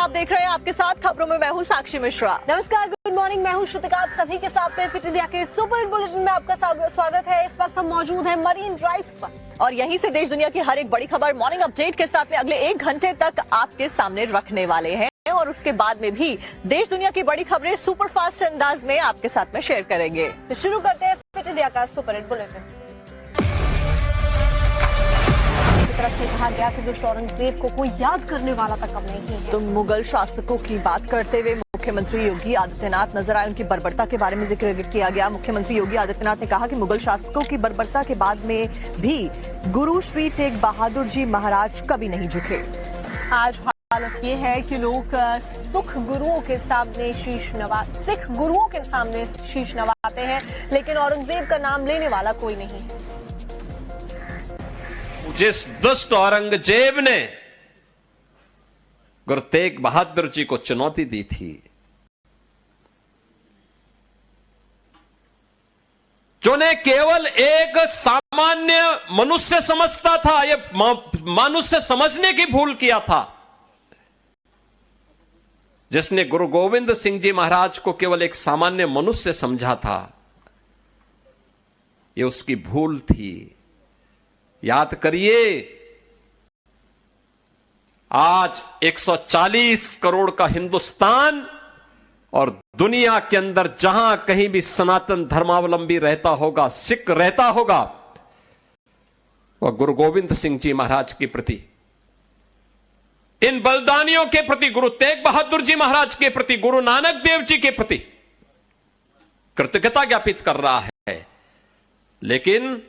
आप देख रहे हैं आपके साथ खबरों में मैं हूं साक्षी मिश्रा। नमस्कार, गुड मॉर्निंग, मैं हूं श्रुतिका। आप सभी के साथ में फिट इंडिया के सुपर हिट बुलेटिन में आपका स्वागत है। इस वक्त हम मौजूद हैं मरीन ड्राइव्स पर और यहीं से देश दुनिया की हर एक बड़ी खबर मॉर्निंग अपडेट के साथ में अगले 1 घंटे तक आपके सामने रखने वाले हैं और उसके बाद में भी देश दुनिया की बड़ी खबरें सुपर फास्ट अंदाज में आपके साथ में शेयर करेंगे। तो शुरू करते हैं फिट इंडिया का सुपर हिट बुलेटिन। तरफ से कहा गया कि दुष्ट औरंगजेब को कोई याद करने वाला तक अब नहीं है। तो मुगल शासकों की बात करते हुए मुख्यमंत्री योगी आदित्यनाथ नजर आए। उनकी बर्बरता के बारे में जिक्र किया गया। मुख्यमंत्री योगी आदित्यनाथ ने कहा कि मुगल शासकों की बर्बरता के बाद में भी गुरु श्री तेग बहादुर जी महाराज कभी नहीं झुके। आज हालत ये है कि लोग सिख गुरुओं के सामने शीश नवाते हैं, लेकिन औरंगजेब का नाम लेने वाला कोई नहीं है। जिस दुष्ट औरंगजेब ने गुरु तेग बहादुर जी को चुनौती दी थी, जो ने केवल एक सामान्य मनुष्य समझता था, ये मनुष्य समझने की भूल किया था, जिसने गुरु गोविंद सिंह जी महाराज को केवल एक सामान्य मनुष्य समझा था, ये उसकी भूल थी। याद करिए, आज 140 करोड़ का हिंदुस्तान और दुनिया के अंदर जहां कहीं भी सनातन धर्मावलंबी रहता होगा, सिख रहता होगा, वह गुरु गोविंद सिंह जी महाराज के प्रति, इन बलिदानियों के प्रति, गुरु तेग बहादुर जी महाराज के प्रति, गुरु नानक देव जी के प्रति कृतज्ञता ज्ञापित कर रहा है। लेकिन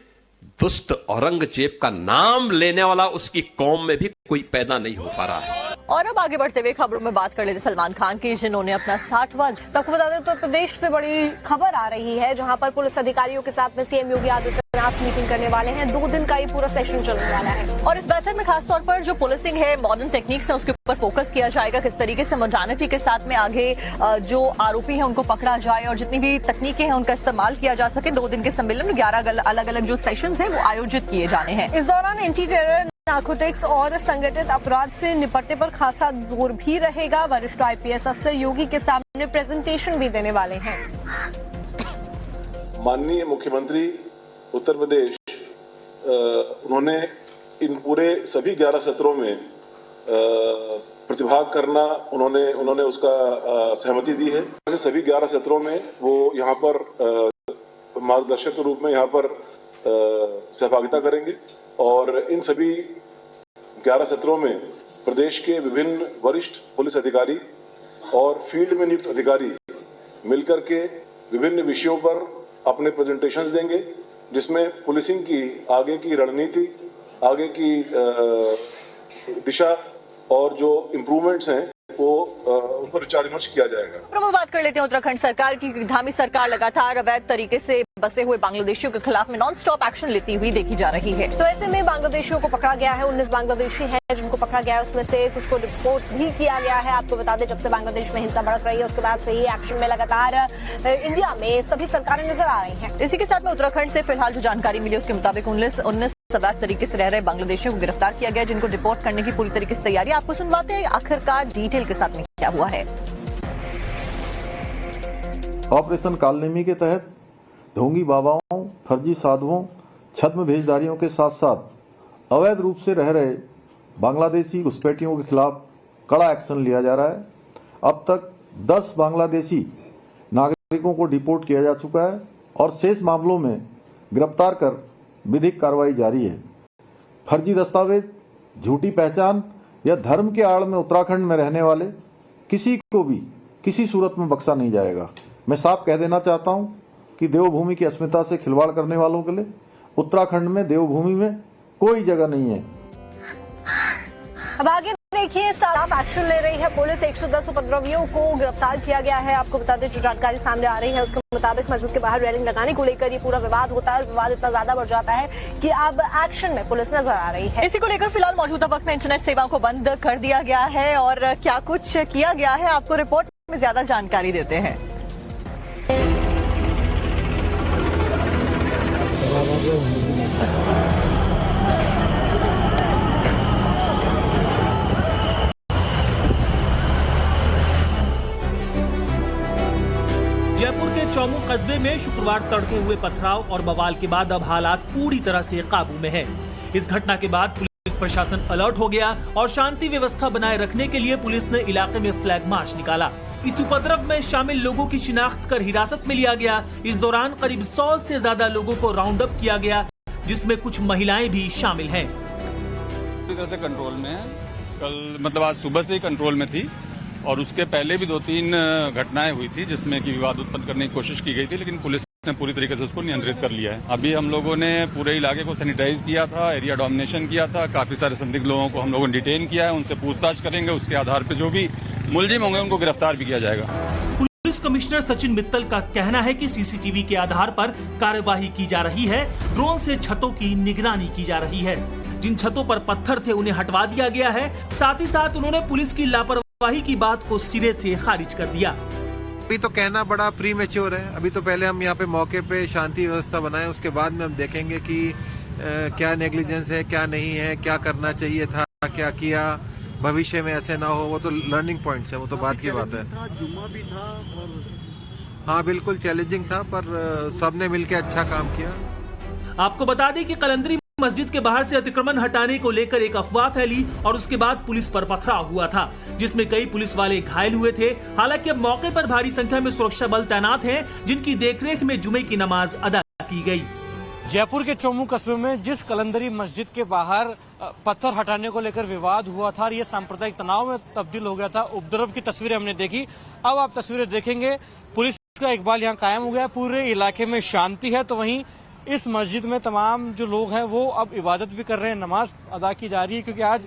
दुष्ट औरंगजेब का नाम लेने वाला उसकी कौम में भी कोई पैदा नहीं हो पा रहा है। और अब आगे बढ़ते हुए खबरों में बात कर लेते सलमान खान की, जिन्होंने अपना 60वां। तो आपको बता दें तो प्रदेश से बड़ी खबर आ रही है, जहां पर पुलिस अधिकारियों के साथ में सीएम योगी आदित्यनाथ मीटिंग करने वाले हैं। 2 दिन का ये पूरा सेशन चलने वाला है और इस बैठक में खासतौर पर जो पुलिसिंग है, मॉडर्न टेक्निक्स है, उसके ऊपर फोकस किया जाएगा। किस तरीके से मॉडर्निटी के साथ में आगे जो आरोपी हैं उनको पकड़ा जाए और जितनी भी तकनीकें हैं उनका इस्तेमाल किया जा सके। 2 दिन के सम्मेलन में 11 अलग अलग जो सेशन है वो आयोजित किए जाने हैं। इस दौरान एंटी टेरर, नार्कोटिक्स और संगठित अपराध से निपटने पर खासा जोर भी रहेगा। वरिष्ठ आईपीएस अफसर योगी के सामने प्रेजेंटेशन भी देने वाले हैं। माननीय मुख्यमंत्री उत्तर प्रदेश, उन्होंने इन पूरे सभी 11 सत्रों में प्रतिभाग करना, उन्होंने उसका सहमति दी है। ऐसे सभी 11 सत्रों में वो यहाँ पर मार्गदर्शक के रूप में यहाँ पर सहभागिता करेंगे और इन सभी 11 सत्रों में प्रदेश के विभिन्न वरिष्ठ पुलिस अधिकारी और फील्ड में नियुक्त अधिकारी मिलकर के विभिन्न विषयों पर अपने प्रेजेंटेशंस देंगे, जिसमें पुलिसिंग की आगे की रणनीति, आगे की दिशा और जो इम्प्रूवमेंट्स हैं वो उन पर विचार विमर्श किया जाएगा। प्रमुख बात कर लेते हैं उत्तराखंड सरकार की। धामी सरकार लगातार अवैध तरीके से बसे हुए बांग्लादेशियों के खिलाफ में नॉन स्टॉप एक्शन लेती हुई देखी जा रही है। तो ऐसे में बांग्लादेशियों को पकड़ा गया है। 19 बांग्लादेशी हैं जिनको पकड़ा गया है, उसमें से कुछ को डिपोर्ट भी किया गया है। आपको बता दें, जब से बांग्लादेश में हिंसा भड़क रही है उसके बाद से ही एक्शन में लगातार इंडिया में सभी सरकारें नजर आ रही हैं। इसी के साथ में उत्तराखंड से फिलहाल जो जानकारी मिली उसके मुताबिक 19 अवैध तरीके से रह रहे बांग्लादेशियों को गिरफ्तार किया गया, जिनको डिपोर्ट करने की पूरी तरीके से तैयारी। आपको सुनवाते हैं आखिरकार डिटेल के साथ में क्या हुआ है। ऑपरेशन कालनेमी के तहत ढोंगी बाबाओं, फर्जी साधुओं, छद्म भेजदारियों के साथ साथ अवैध रूप से रह रहे बांग्लादेशी घुसपैठियों के खिलाफ कड़ा एक्शन लिया जा रहा है। अब तक 10 बांग्लादेशी नागरिकों को डिपोर्ट किया जा चुका है और शेष मामलों में गिरफ्तार कर विधिक कार्रवाई जारी है। फर्जी दस्तावेज, झूठी पहचान या धर्म के आड़ में उत्तराखंड में रहने वाले किसी को भी किसी सूरत में बख्शा नहीं जाएगा। मैं साफ कह देना चाहता हूं कि देवभूमि की अस्मिता से खिलवाड़ करने वालों के लिए उत्तराखंड में, देवभूमि में कोई जगह नहीं है। अब आगे देखिए, साफ एक्शन ले रही है पुलिस। 110 उपद्रवियों को गिरफ्तार किया गया है। आपको बता दें, जो जानकारी सामने आ रही है उसके मुताबिक मस्जिद के बाहर रेलिंग लगाने को लेकर ये पूरा विवाद होता है और विवाद इतना ज्यादा बढ़ जाता है कि अब एक्शन में पुलिस नजर आ रही है। इसी को लेकर फिलहाल मौजूदा वक्त में इंटरनेट सेवाओं को बंद कर दिया गया है और क्या कुछ किया गया है, आपको रिपोर्ट में ज्यादा जानकारी देते हैं। जयपुर के चौमू कस्बे में शुक्रवार तड़के हुए पथराव और बवाल के बाद अब हालात पूरी तरह से काबू में है। इस घटना के बाद पुलिस प्रशासन अलर्ट हो गया और शांति व्यवस्था बनाए रखने के लिए पुलिस ने इलाके में फ्लैग मार्च निकाला। इस उपद्रव में शामिल लोगों की शिनाख्त कर हिरासत में लिया गया। इस दौरान करीब 100 से ज्यादा लोगों को राउंड अप किया गया, जिसमें कुछ महिलाएं भी शामिल हैं। पूरी तरह से कंट्रोल में है। कल मतलब आज सुबह से ही कंट्रोल में थी और उसके पहले भी 2-3 घटनाएं हुई थी जिसमें कि विवाद उत्पन्न करने की कोशिश की गई थी, लेकिन पुलिस ने पूरी तरीके से उसको नियंत्रित कर लिया है। अभी हम लोगों ने पूरे इलाके को सैनिटाइज किया था, एरिया डोमिनेशन किया था, काफी सारे संदिग्ध लोगों को हम लोगों ने डिटेन किया है, उनसे पूछताछ करेंगे, उसके आधार पर जो भी मुलजिम होंगे उनको गिरफ्तार भी किया जाएगा। पुलिस कमिश्नर सचिन मित्तल का कहना है कि सीसीटीवी के आधार पर कार्यवाही की जा रही है। ड्रोन से छतों की निगरानी की जा रही है। जिन छतों पर पत्थर थे उन्हें हटवा दिया गया है। साथ ही साथ उन्होंने पुलिस की लापरवाही की बात को सिरे से खारिज कर दिया। अभी तो कहना बड़ा प्री मैच्योर है। अभी तो पहले हम यहाँ पे मौके पे शांति व्यवस्था बनाएं, उसके बाद में हम देखेंगे कि क्या नेग्लिजेंस है, क्या नहीं है, क्या करना चाहिए था, क्या किया, भविष्य में ऐसे ना हो। वो तो लर्निंग पॉइंट्स है, वो तो बात की बात है। जुम्मा भी था और हाँ बिल्कुल चैलेंजिंग था, पर सबने मिलकर अच्छा काम किया। आपको बता दें कि कलंदरी मस्जिद के बाहर से अतिक्रमण हटाने को लेकर एक अफवाह फैली और उसके बाद पुलिस पर पथराव हुआ था, जिसमें कई पुलिस वाले घायल हुए थे। हालांकि अब मौके पर भारी संख्या में सुरक्षा बल तैनात हैं, जिनकी देखरेख में जुमे की नमाज अदा की गई। जयपुर के चौमू कस्बे में जिस कलंदरी मस्जिद के बाहर पत्थर हटाने को लेकर विवाद हुआ था और ये सांप्रदायिक तनाव में तब्दील हो गया था, उपद्रव की तस्वीरें हमने देखी। अब आप तस्वीरें देखेंगे, पुलिस का इकबाल यहाँ कायम हो गया, पूरे इलाके में शांति है। तो वहीं इस मस्जिद में तमाम जो लोग हैं वो अब इबादत भी कर रहे हैं, नमाज अदा की जा रही है, क्योंकि आज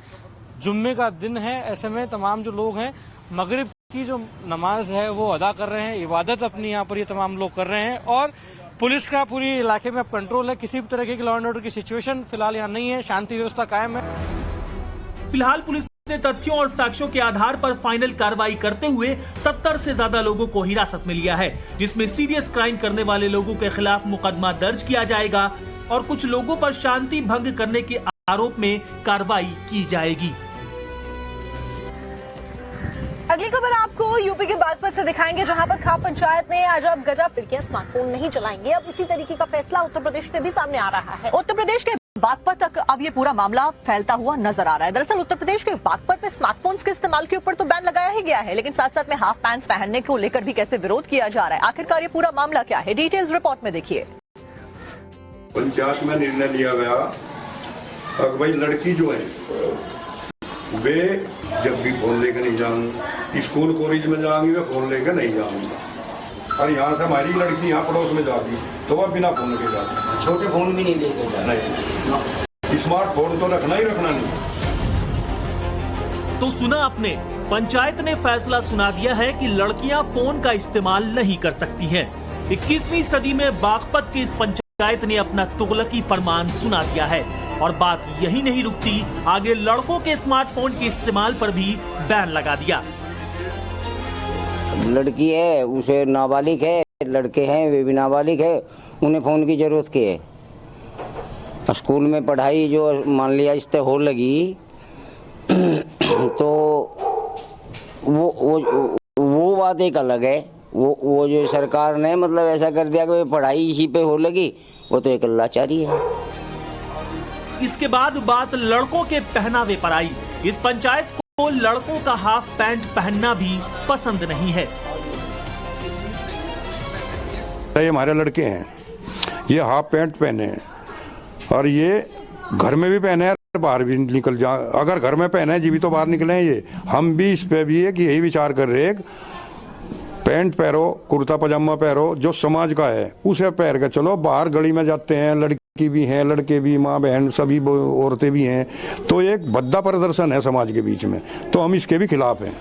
जुम्मे का दिन है। ऐसे में तमाम जो लोग हैं मगरिब की जो नमाज है वो अदा कर रहे हैं, इबादत अपनी यहाँ पर ये तमाम लोग कर रहे हैं। और पुलिस का पूरी इलाके में अब कंट्रोल है, किसी भी तरह की लॉ एंड ऑर्डर की सिचुएशन फिलहाल यहाँ नहीं है, शांति व्यवस्था कायम है। फिलहाल पुलिस ने तथ्यों और साक्ष्यों के आधार पर फाइनल कार्रवाई करते हुए 70 से ज्यादा लोगों को हिरासत में लिया है, जिसमें सीरियस क्राइम करने वाले लोगों के खिलाफ मुकदमा दर्ज किया जाएगा और कुछ लोगों पर शांति भंग करने के आरोप में कार्रवाई की जाएगी। अगली खबर आपको यूपी के बागपत से दिखाएंगे, जहां पर खाप पंचायत ने आज अब गजब लड़कियां स्मार्टफोन नहीं चलाएंगे। अब इसी तरीके का फैसला उत्तर प्रदेश से भी सामने आ रहा है। उत्तर प्रदेश के बागपत तक अब ये पूरा मामला फैलता हुआ नजर आ रहा है। दरअसल उत्तर प्रदेश के बागपत में स्मार्टफोन्स के इस्तेमाल के ऊपर तो बैन लगाया ही गया है, लेकिन साथ साथ में हाफ पैंट्स पहनने को लेकर भी कैसे विरोध किया जा रहा है। आखिरकार ये पूरा मामला क्या है, डिटेल्स रिपोर्ट में देखिए। पंचायत में निर्णय लिया गया अब भाई लड़की जो है वे जब भी फोन लेकर नहीं जाऊंगी, स्कूल कॉलेज में जाऊंगी वे फोन लेकर नहीं जाऊंगी। और यहाँ से हमारी लड़की यहाँ पड़ोस में जाती तो वह बिना फोन के जाती, छोटे फोन भी नहीं लेकर जाती। स्मार्टफोन तो रखना ही रखना नहीं। तो सुना आपने, पंचायत ने फैसला सुना दिया है कि लड़कियां फोन का इस्तेमाल नहीं कर सकती हैं। 21वीं सदी में बागपत की इस पंचायत ने अपना तुगलकी फरमान सुना दिया है और बात यही नहीं रुकती, आगे लड़कों के स्मार्टफोन के इस्तेमाल पर भी बैन लगा दिया। लड़की है उसे नाबालिग है, लड़के हैं वे भी नाबालिग है, उन्हें फोन की जरूरत क्या है। स्कूल में पढ़ाई जो मान लिया इससे हो लगी तो वो बात एक अलग है। वो जो सरकार ने मतलब ऐसा कर दिया कि पढ़ाई इसी पे हो लगी, वो तो एक लाचारी है। इसके बाद बात लड़कों के पहनावे पर आई। इस पंचायत को लड़कों का हाफ पैंट पहनना भी पसंद नहीं है। ये हमारे लड़के हैं, ये हाफ पैंट पहने हैं और ये घर में भी पहने हैं, बाहर भी निकल जा। अगर घर में पहने हैं जी भी तो बाहर निकले हैं ये। हम भी इस पे भी है कि यही विचार कर रहे हैं, पैंट पहनो, कुर्ता पजामा पहनो, जो समाज का है उसे पहन के चलो। बाहर गली में जाते हैं, लड़की भी हैं, लड़के भी, माँ बहन सभी औरतें भी हैं, तो एक भद्दा प्रदर्शन है समाज के बीच में, तो हम इसके भी खिलाफ हैं।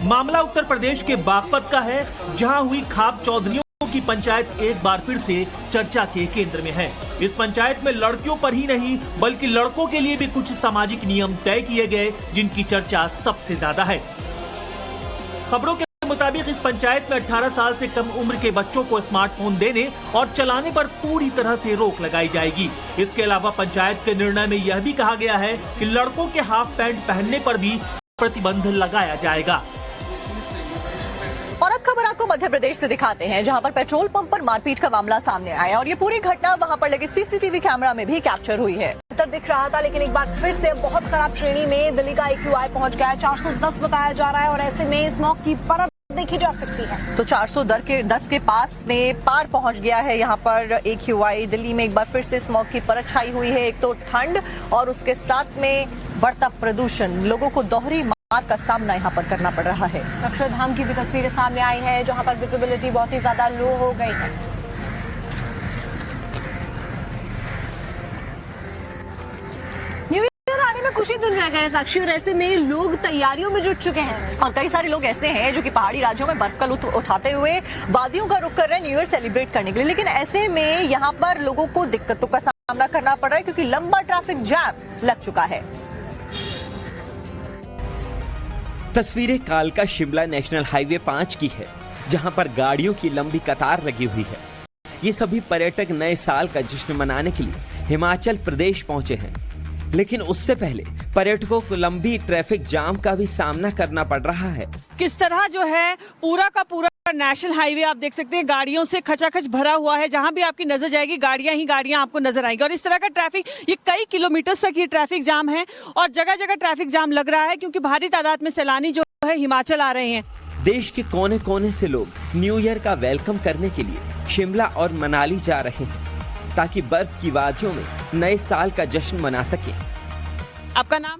मामला उत्तर प्रदेश के बागपत का है, जहां हुई खाप चौधरियों की पंचायत एक बार फिर से चर्चा के केंद्र में है। इस पंचायत में लड़कियों पर ही नहीं बल्कि लड़कों के लिए भी कुछ सामाजिक नियम तय किए गए, जिनकी चर्चा सबसे ज्यादा है। खबरों के मुताबिक इस पंचायत में 18 साल से कम उम्र के बच्चों को स्मार्टफोन देने और चलाने पर पूरी तरह से रोक लगाई जाएगी। इसके अलावा पंचायत के निर्णय में यह भी कहा गया है कि लड़कों के हाफ पैंट पहनने पर भी प्रतिबंध लगाया जाएगा। और अब खबर आपको मध्य प्रदेश से दिखाते हैं, जहां पर पेट्रोल पंप पर मारपीट का मामला सामने आया और ये पूरी घटना वहां पर लगे सीसीटीवी कैमरा में भी कैप्चर हुई है। दिख रहा था, लेकिन एक बार फिर से बहुत खराब श्रेणी में दिल्ली का AQI पहुंच गया है, 410 बताया जा रहा है और ऐसे में स्मॉग की परत देखी जा सकती है। तो 410 के पास में पार पहुंच गया है यहाँ पर AQI। दिल्ली में एक बार फिर से स्मॉग की परत छाई हुई है। एक तो ठंड और उसके साथ में बढ़ता प्रदूषण, लोगों को दोहरी मार का सामना यहाँ पर करना पड़ रहा है। अक्षरधाम की भी तस्वीरें सामने आई हैं, जहां पर विजिबिलिटी बहुत ही ज्यादा लो हो गई है। कुछ ही दिन रह गए साक्षी, और ऐसे में लोग तैयारियों में जुट चुके हैं और कई सारे लोग ऐसे हैं जो कि पहाड़ी राज्यों में बर्फ का लुत्फ उठाते हुए वादियों का रुख कर रहे हैं न्यू ईयर सेलिब्रेट करने के लिए। लेकिन ऐसे में यहाँ पर लोगों को दिक्कतों का सामना करना पड़ रहा है क्योंकि लंबा ट्रैफिक जैम लग चुका है। तस्वीरें कालका शिमला नेशनल हाईवे 5 की है, जहां पर गाड़ियों की लंबी कतार लगी हुई है। ये सभी पर्यटक नए साल का जश्न मनाने के लिए हिमाचल प्रदेश पहुंचे हैं, लेकिन उससे पहले पर्यटकों को लंबी ट्रैफिक जाम का भी सामना करना पड़ रहा है। किस तरह जो है पूरा का पूरा नेशनल हाईवे आप देख सकते हैं गाड़ियों से खचाखच भरा हुआ है। जहां भी आपकी नजर जाएगी गाड़ियां ही गाड़ियां आपको नजर आएंगी और इस तरह का ट्रैफिक, ये कई किलोमीटर तक ये ट्रैफिक जाम है और जगह जगह ट्रैफिक जाम लग रहा है क्योंकि भारी तादाद में सैलानी जो है हिमाचल आ रहे हैं। देश के कोने कोने से लोग न्यू ईयर का वेलकम करने के लिए शिमला और मनाली जा रहे हैं ताकि बर्फ की वादियों में नए साल का जश्न मना सके। आपका नाम?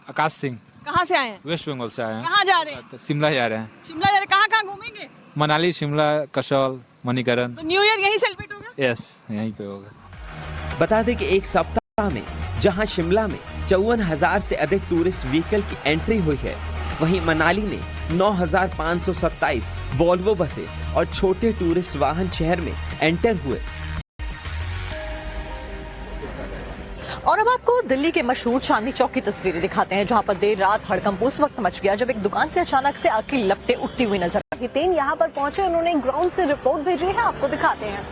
आकाश सिंह। कहाँ से आए हैं? वेस्ट बंगाल से आए हैं। कहाँ जा रहे हैं? शिमला जा रहे हैं। शिमला जा रहे हैं, कहाँ कहाँ घूमेंगे? मनाली, शिमला, कसौल, मणिकरण। तो न्यू ईयर यहीं सेलिब्रेट होगा? यस, यहीं पे होगा। बता दें कि एक सप्ताह में जहां शिमला में 54,000 से अधिक टूरिस्ट व्हीकल की एंट्री हुई है, वहीं मनाली में 9,527 वॉल्वो बसें और छोटे टूरिस्ट वाहन शहर में एंटर हुए। और अब आपको दिल्ली के मशहूर चांदनी चौक की तस्वीरें दिखाते हैं, जहां पर देर रात हड़कंप उस वक्त मच गया जब एक दुकान से अचानक से आग की लपटें उठती हुई नजर आई। हितेन यहाँ पर पहुंचे, उन्होंने ग्राउंड से रिपोर्ट भेजी है, आपको दिखाते हैं।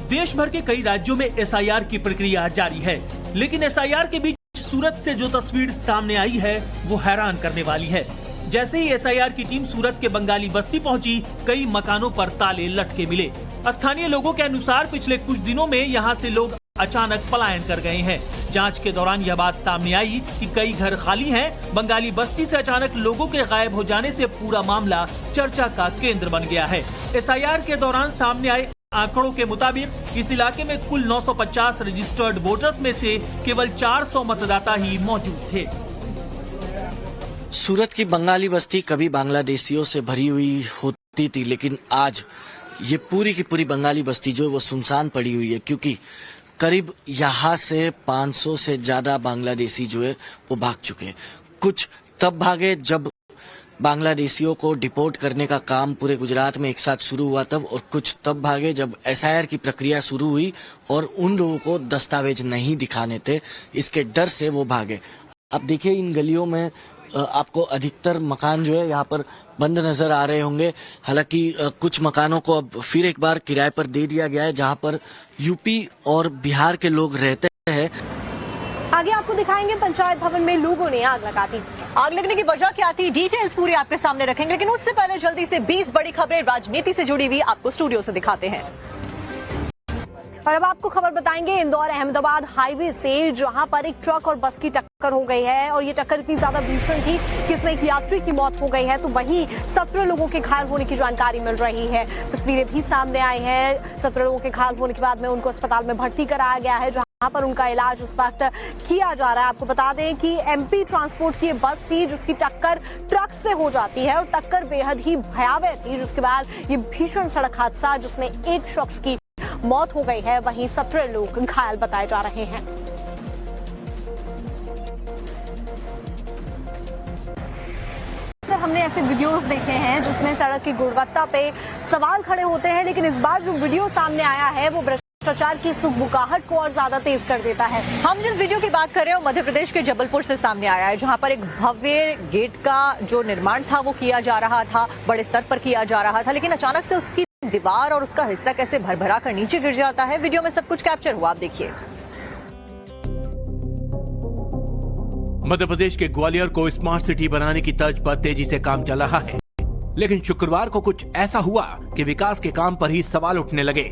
देश भर के कई राज्यों में SIR की प्रक्रिया जारी है, लेकिन SIR के बीच सूरत से जो तस्वीर सामने आई है वो हैरान करने वाली है। जैसे ही SIR की टीम सूरत के बंगाली बस्ती पहुंची, कई मकानों पर ताले लटके मिले। स्थानीय लोगों के अनुसार पिछले कुछ दिनों में यहां से लोग अचानक पलायन कर गए हैं। जांच के दौरान यह बात सामने आई कि कई घर खाली हैं। बंगाली बस्ती से अचानक लोगों के गायब हो जाने से पूरा मामला चर्चा का केंद्र बन गया है। SIR के दौरान सामने आए आंकड़ों के मुताबिक इस इलाके में कुल 950 रजिस्टर्ड वोटर्स में से केवल 400 मतदाता ही मौजूद थे। सूरत की बंगाली बस्ती कभी बांग्लादेशियों से भरी हुई होती थी, लेकिन आज ये पूरी की पूरी बंगाली बस्ती जो है वो सुनसान पड़ी हुई है, क्योंकि करीब यहाँ से 500 से ज्यादा बांग्लादेशी जो है वो भाग चुके हैं। कुछ तब भागे जब बांग्लादेशियों को डिपोर्ट करने का काम पूरे गुजरात में एक साथ शुरू हुआ तब, और कुछ तब भागे जब SIR की प्रक्रिया शुरू हुई और उन लोगों को दस्तावेज नहीं दिखाने थे, इसके डर से वो भागे। अब देखिए इन गलियों में आपको अधिकतर मकान जो है यहाँ पर बंद नजर आ रहे होंगे। हालांकि कुछ मकानों को अब फिर एक बार किराए पर दे दिया गया है, जहाँ पर यूपी और बिहार के लोग रहते हैं। आगे आपको दिखाएंगे पंचायत भवन में लोगों ने आग लगा दी। आग लगने की वजह क्या थी, डिटेल्स पूरी आपके सामने रखेंगे, लेकिन उससे पहले जल्दी से 20 बड़ी खबरें राजनीति से जुड़ी हुई आपको स्टूडियो से दिखाते हैं। और अब आपको खबर बताएंगे इंदौर अहमदाबाद हाईवे से, जहां पर एक ट्रक और बस की टक्कर हो गई है और ये टक्कर इतनी ज्यादा भीषण थी कि इसमें एक यात्री की मौत हो गई है, तो वहीं 17 लोगों के घायल होने की जानकारी मिल रही है। तस्वीरें भी सामने आई हैं। 17 लोगों के घायल होने के बाद में उनको अस्पताल में भर्ती कराया गया है, जहां पर उनका इलाज उस वक्त किया जा रहा है। आपको बता दें कि MP ट्रांसपोर्ट की बस थी जिसकी टक्कर ट्रक से हो जाती है और टक्कर बेहद ही भयावह थी, जिसके बाद ये भीषण सड़क हादसा जिसमें एक शख्स की मौत हो गई है, वहीं 17 लोग घायल बताए जा रहे हैं। हमने ऐसे वीडियोस देखे हैं जिसमें सड़क की गुणवत्ता पे सवाल खड़े होते हैं, लेकिन इस बार जो वीडियो सामने आया है वो भ्रष्टाचार की सुगबुगाहट को और ज्यादा तेज कर देता है। हम जिस वीडियो की बात कर रहे हैं वो मध्य प्रदेश के जबलपुर से सामने आया है, जहां पर एक भव्य गेट का जो निर्माण था वो किया जा रहा था, बड़े स्तर पर किया जा रहा था, लेकिन अचानक से उसकी दीवार और उसका हिस्सा कैसे भरभरा कर नीचे गिर जाता है। वीडियो में सब कुछ कैप्चर हुआ, आप देखिए। मध्य प्रदेश के ग्वालियर को स्मार्ट सिटी बनाने की तर्ज पर तेजी से काम चल रहा है, लेकिन शुक्रवार को कुछ ऐसा हुआ कि विकास के काम पर ही सवाल उठने लगे।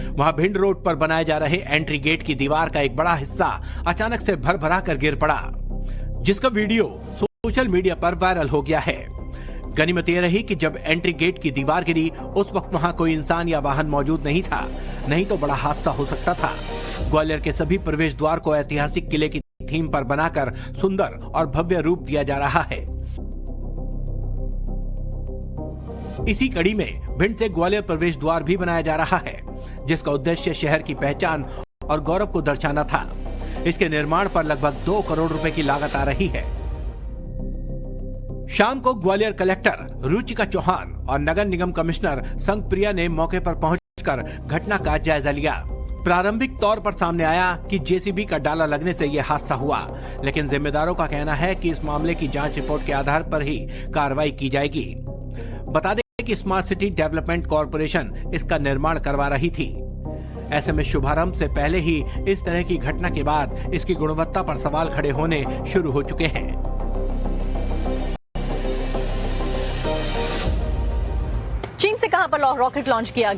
वहां भिंड रोड पर बनाए जा रहे एंट्री गेट की दीवार का एक बड़ा हिस्सा अचानक से भर-भरा कर गिर पड़ा, जिसका वीडियो सोशल मीडिया पर वायरल हो गया है। गनीमत यह रही कि जब एंट्री गेट की दीवार गिरी उस वक्त वहां कोई इंसान या वाहन मौजूद नहीं था, नहीं तो बड़ा हादसा हो सकता था। ग्वालियर के सभी प्रवेश द्वार को ऐतिहासिक किले की थीम पर बनाकर सुंदर और भव्य रूप दिया जा रहा है। इसी कड़ी में भिंड से ग्वालियर प्रवेश द्वार भी बनाया जा रहा है, जिसका उद्देश्य शहर की पहचान और गौरव को दर्शाना था। इसके निर्माण पर लगभग 2 करोड़ रुपए की लागत आ रही है। शाम को ग्वालियर कलेक्टर रुचिका चौहान और नगर निगम कमिश्नर संगप्रिया ने मौके पर पहुंचकर घटना का जायजा लिया। प्रारंभिक तौर पर सामने आया कि जेसीबी का डाला लगने से यह हादसा हुआ, लेकिन जिम्मेदारों का कहना है कि इस मामले की जांच रिपोर्ट के आधार पर ही कार्रवाई की जाएगी। बता दें कि स्मार्ट सिटी डेवलपमेंट कॉरपोरेशन इसका निर्माण करवा रही थी। ऐसे में शुभारंभ से पहले ही इस तरह की घटना के बाद इसकी गुणवत्ता पर सवाल खड़े होने शुरू हो चुके हैं। चीन से कहां पर रॉकेट लॉन्च किया गया?